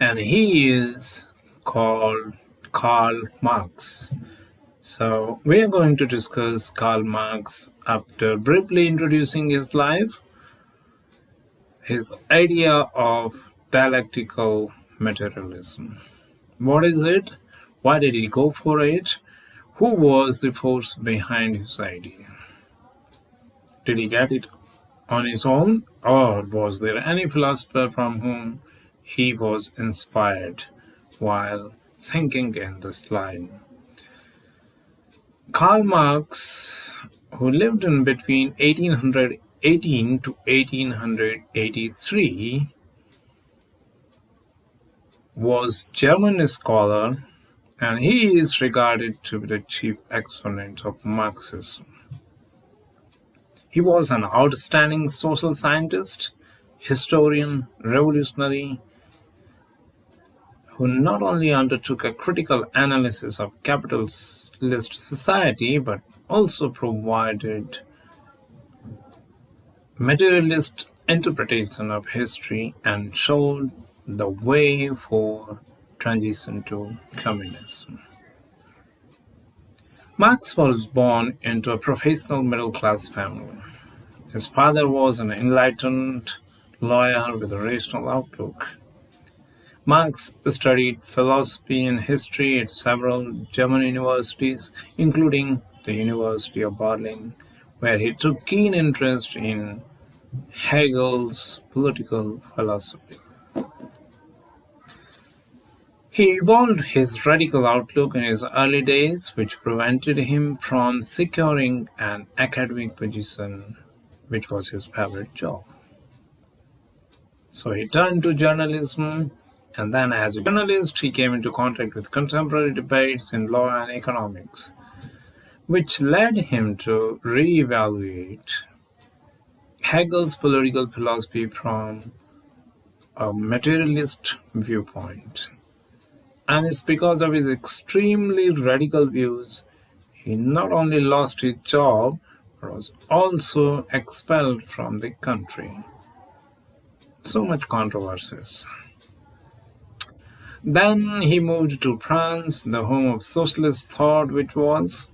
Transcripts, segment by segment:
and he is called Karl Marx. So, we are going to discuss Karl Marx after briefly introducing his life, his idea of dialectical materialism. What is it? Why did he go for it? Who was the force behind his idea? Did he get it on his own, or was there any philosopher from whom he was inspired while thinking in this line? Karl Marx, who lived in between 1818 to 1883, was German scholar, and he is regarded to be the chief exponent of Marxism. He was an outstanding social scientist, historian, revolutionary, who not only undertook a critical analysis of capitalist society, but also provided materialist interpretation of history and showed the way for transition to communism. Marx was born into a professional middle-class family. His father was an enlightened lawyer with a rational outlook. Marx studied philosophy and history at several German universities, including the University of Berlin, where he took keen interest in Hegel's political philosophy. He evolved his radical outlook in his early days, which prevented him from securing an academic position, which was his favorite job. So he turned to journalism, and then as a journalist, he came into contact with contemporary debates in law and economics, which led him to reevaluate Hegel's political philosophy from a materialist viewpoint. And it's because of his extremely radical views, he not only lost his job, but was also expelled from the country. So much controversies. Then he moved to France, the home of socialist thought which was,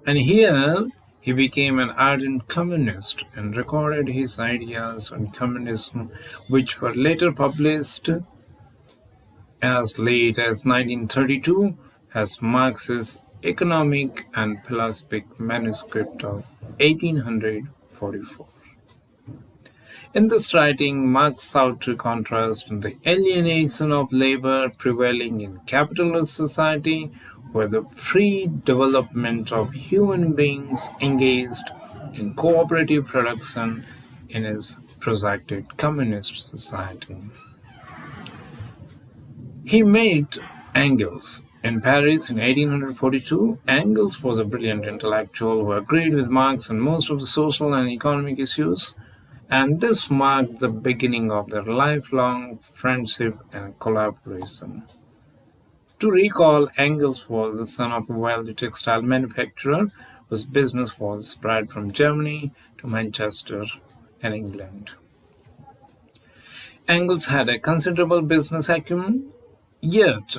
and here he became an ardent communist and recorded his ideas on communism, which were later published as late as 1932 as Marx's Economic and Philosophic Manuscript of 1844. In this writing, Marx sought to contrast the alienation of labor prevailing in capitalist society with the free development of human beings engaged in cooperative production in his projected communist society. He met Engels in Paris in 1842. Engels was a brilliant intellectual who agreed with Marx on most of the social and economic issues, and this marked the beginning of their lifelong friendship and collaboration. To recall, Engels was the son of a wealthy textile manufacturer whose business was spread from Germany to Manchester in England. Engels had a considerable business acumen, yet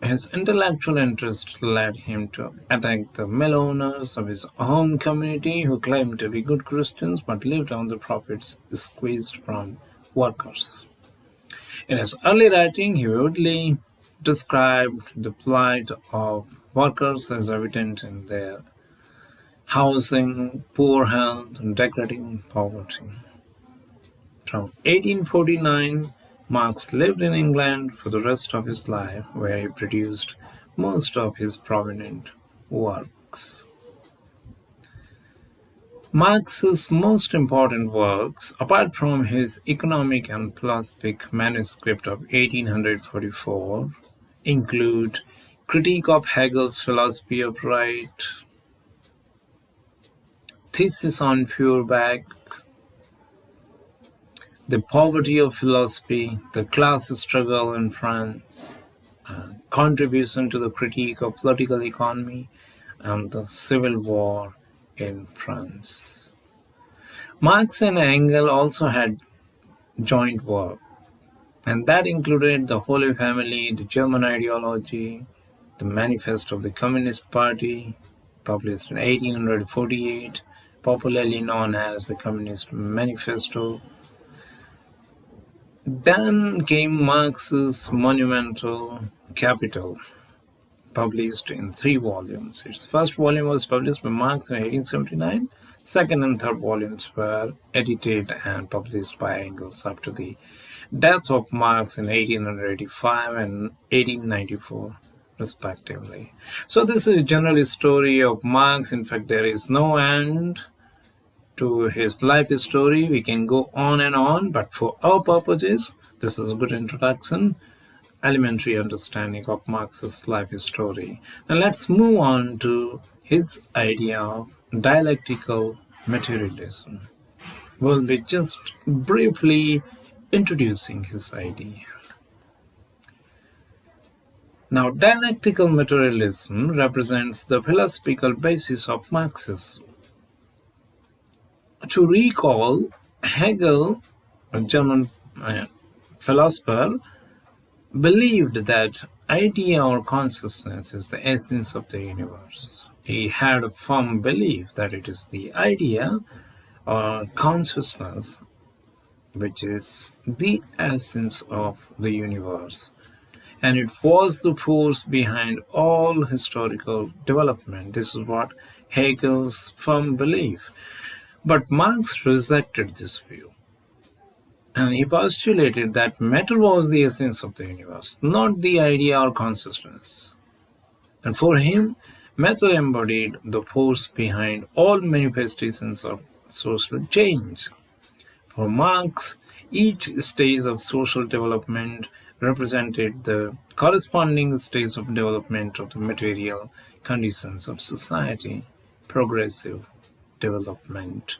his intellectual interest led him to attack the mill owners of his own community who claimed to be good Christians but lived on the profits squeezed from workers. In his early writing, he vividly described the plight of workers as evident in their housing, poor health, and degrading poverty. From 1849, Marx lived in England for the rest of his life, where he produced most of his prominent works. Marx's most important works, apart from his Economic and Philosophic Manuscript of 1844, include Critique of Hegel's Philosophy of Right, Thesis on Feuerbach, The Poverty of Philosophy, The Class Struggle in France, Contribution to the Critique of Political Economy, and the Civil War in France. Marx and Engels also had joint work. And that included the Holy Family, the German ideology, the Manifesto of the Communist Party, published in 1848, popularly known as the Communist Manifesto. Then came Marx's monumental Capital, published in 3 volumes. Its first volume was published by Marx in 1879. Second and third volumes were edited and published by Engels after the deaths of Marx in 1885 and 1894, respectively. So this is generally a story of Marx. In fact, there is no end to his life story. We can go on and on, but for our purposes, this is a good introduction, elementary understanding of Marx's life story. Now let's move on to his idea of dialectical materialism. We'll be just briefly introducing his idea. Now, dialectical materialism represents the philosophical basis of Marxism. To recall, Hegel, a German philosopher, believed that idea or consciousness is the essence of the universe. He had a firm belief that it is the idea or consciousness which is the essence of the universe, and it was the force behind all historical development. This is what Hegel's firm belief. But Marx rejected this view, and he postulated that matter was the essence of the universe, not the idea or consciousness. And for him, matter embodied the force behind all manifestations of social change. For Marx, each stage of social development represented the corresponding stage of development of the material conditions of society. Progressive development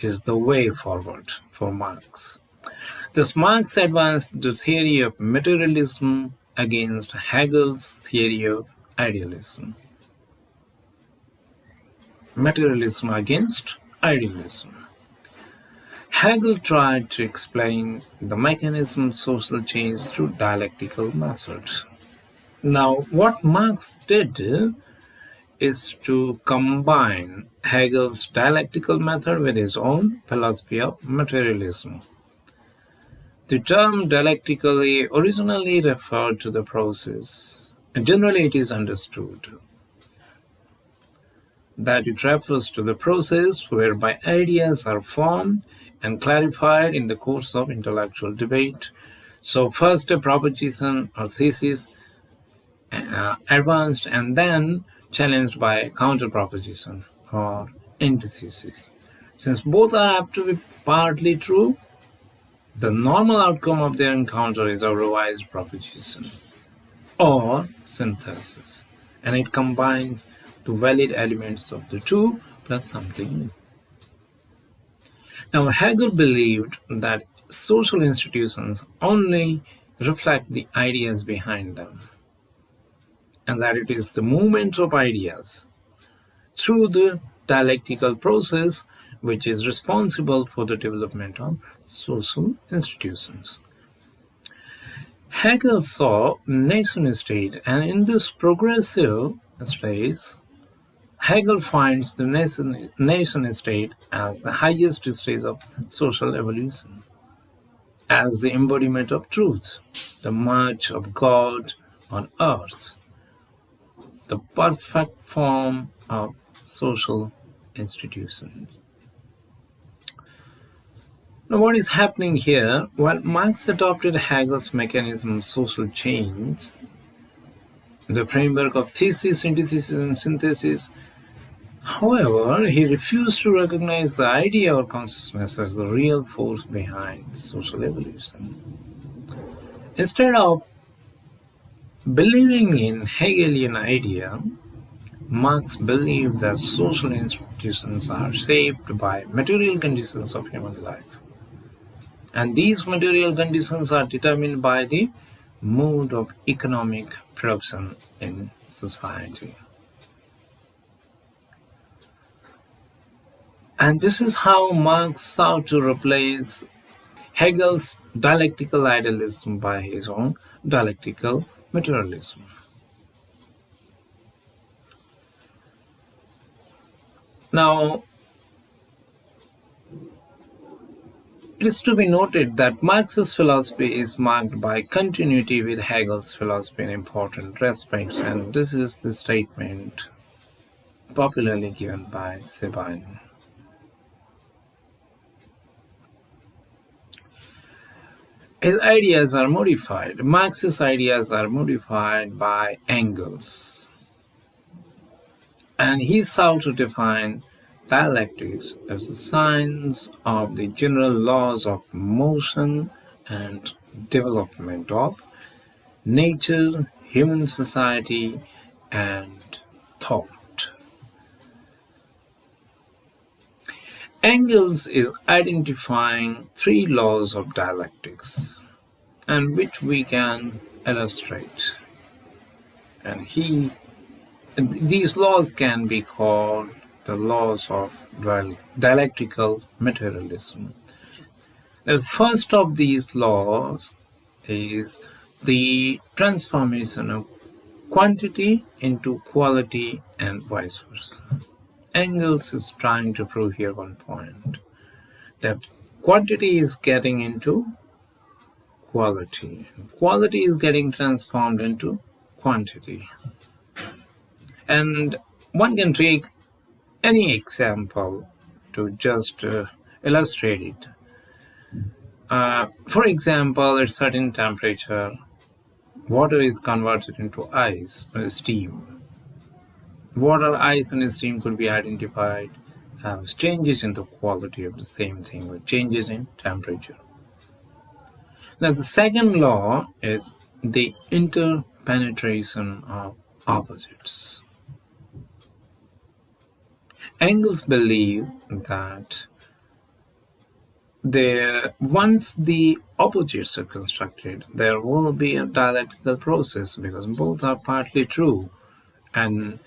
is the way forward for Marx. Thus, Marx advanced the theory of materialism against Hegel's theory of idealism. Materialism against idealism. Hegel tried to explain the mechanism of social change through dialectical methods. Now, what Marx did is to combine Hegel's dialectical method with his own philosophy of materialism. The term dialectically originally referred to the process, and generally it is understood that it refers to the process whereby ideas are formed and clarified in the course of intellectual debate. So first a proposition or thesis advanced and then challenged by a counter-proposition or antithesis. Since both are apt to be partly true, the normal outcome of their encounter is a revised proposition or synthesis, and it combines the valid elements of the two plus something new. Now, Hegel believed that social institutions only reflect the ideas behind them, and that it is the movement of ideas through the dialectical process which is responsible for the development of social institutions. Hegel saw nation-state, and in this progressive stage, Hegel finds the nation-state as the highest stage of social evolution, as the embodiment of truth, the march of God on earth, the perfect form of social institution. Now, what is happening here? Well, Marx adopted Hegel's mechanism of social change, the framework of thesis, antithesis, and synthesis. However, he refused to recognize the idea or consciousness as the real force behind social evolution. Instead of believing in Hegelian idea, Marx believed that social institutions are shaped by material conditions of human life. And these material conditions are determined by the mode of economic production in society. And this is how Marx sought to replace Hegel's dialectical idealism by his own dialectical materialism. Now, it is to be noted that Marx's philosophy is marked by continuity with Hegel's philosophy in important respects, and this is the statement popularly given by Sabine. His ideas are modified. Marx's ideas are modified by Engels. And he sought to define dialectics as the science of the general laws of motion and development of nature, human society, and thought. Engels is identifying three laws of dialectics, and which we can illustrate. And these laws can be called the laws of dialectical materialism. The first of these laws is the transformation of quantity into quality and vice versa. Engels is trying to prove here one point, that quantity is getting into quality, and quality is getting transformed into quantity. And one can take any example to just illustrate it. For example, at certain temperature, water is converted into ice or steam. Water, ice, and steam could be identified as changes in the quality of the same thing, or changes in temperature. Now, the second law is the interpenetration of opposites. Engels believed that once the opposites are constructed, there will be a dialectical process, because both are partly true, and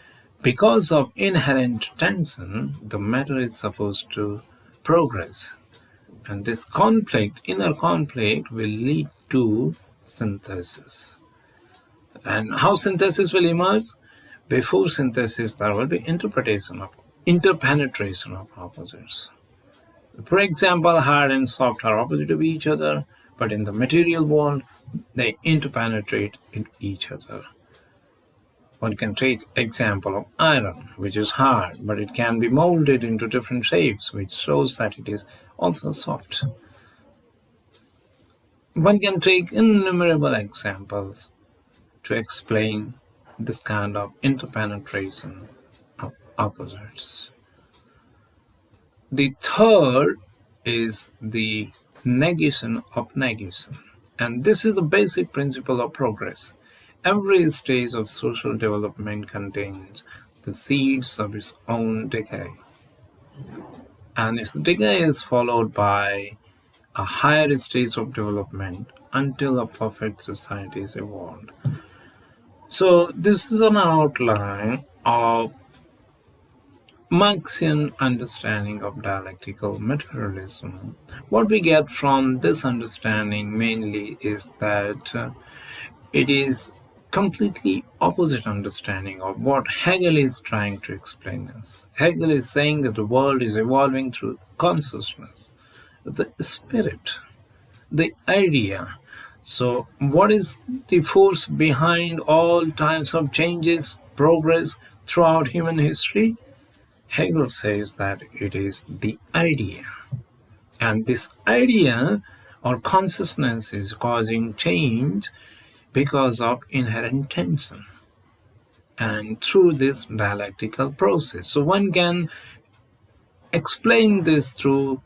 because of inherent tension, the matter is supposed to progress. And this conflict, inner conflict, will lead to synthesis. And how synthesis will emerge? Before synthesis, there will be interpenetration of opposites. For example, hard and soft are opposite of each other, but in the material world, they interpenetrate in each other. One can take example of iron, which is hard, but it can be molded into different shapes, which shows that it is also soft. One can take innumerable examples to explain this kind of interpenetration of opposites. The third is the negation of negation, and this is the basic principle of progress. Every stage of social development contains the seeds of its own decay, and its decay is followed by a higher stage of development until a perfect society is evolved. So this is an outline of Marxian understanding of dialectical materialism. What we get from this understanding mainly is that it is completely opposite understanding of what Hegel is trying to explain us. Hegel is saying that the world is evolving through consciousness, the spirit, the idea. So what is the force behind all types of changes, progress throughout human history? Hegel says that it is the idea. And this idea or consciousness is causing change because of inherent tension and through this dialectical process. So one can explain this through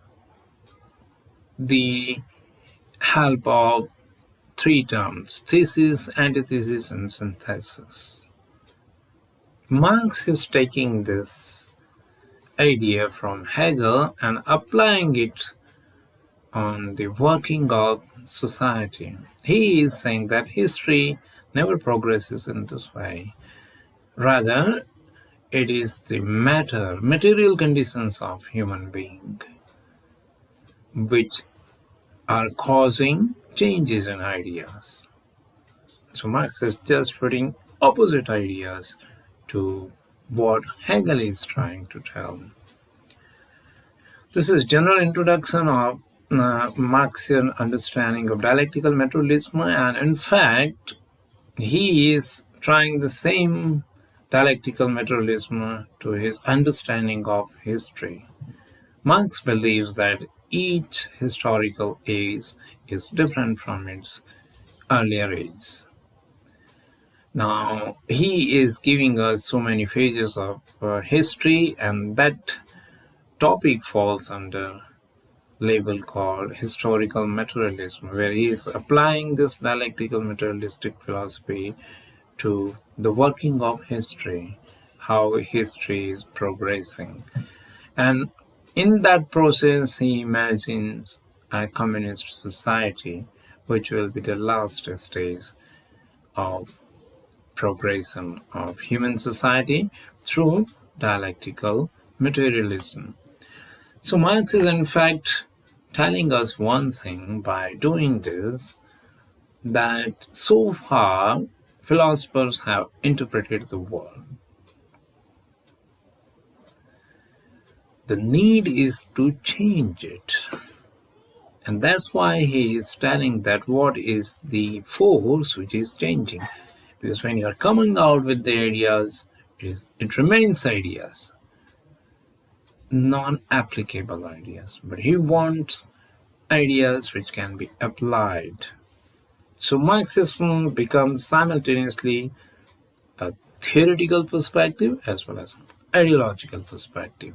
the help of three terms: thesis, antithesis, and synthesis. Marx is taking this idea from Hegel and applying it on the working of society. He is saying that history never progresses in this way. Rather, it is the material conditions of human being which are causing changes in ideas. So Marx is just putting opposite ideas to what Hegel is trying to tell. This is general introduction of Marxian understanding of dialectical materialism, and in fact, he is trying the same dialectical materialism to his understanding of history. Marx believes that each historical age is different from its earlier age. Now, he is giving us so many phases of history, and that topic falls under label called historical materialism, where he is applying this dialectical materialistic philosophy to the working of history, how history is progressing. And in that process, he imagines a communist society, which will be the last stage of progression of human society through dialectical materialism. So Marx is in fact telling us one thing by doing this, that so far philosophers have interpreted the world. The need is to change it. And that's why he is telling that what is the force which is changing. Because when you are coming out with the ideas, it remains ideas, non-applicable ideas. But he wants ideas which can be applied. So Marxism becomes simultaneously a theoretical perspective as well as an ideological perspective.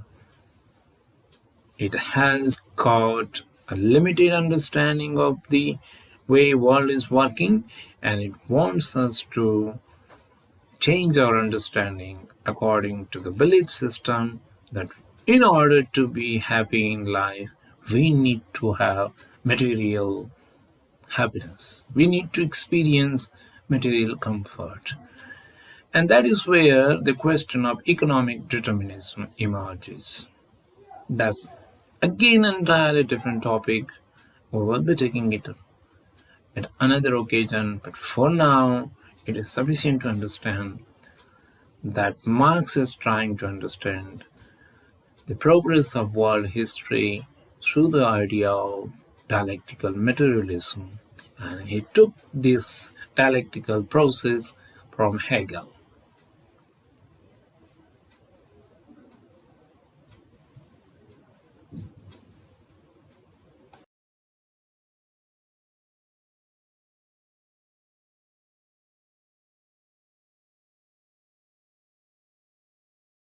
It has got a limited understanding of the way world is working, and it wants us to change our understanding according to the belief system that in order to be happy in life, we need to have material happiness. We need to experience material comfort. And that is where the question of economic determinism emerges. That's again an entirely different topic. We will be taking it at another occasion, but for now, it is sufficient to understand that Marx is trying to understand the progress of world history through the idea of dialectical materialism, and he took this dialectical process from Hegel.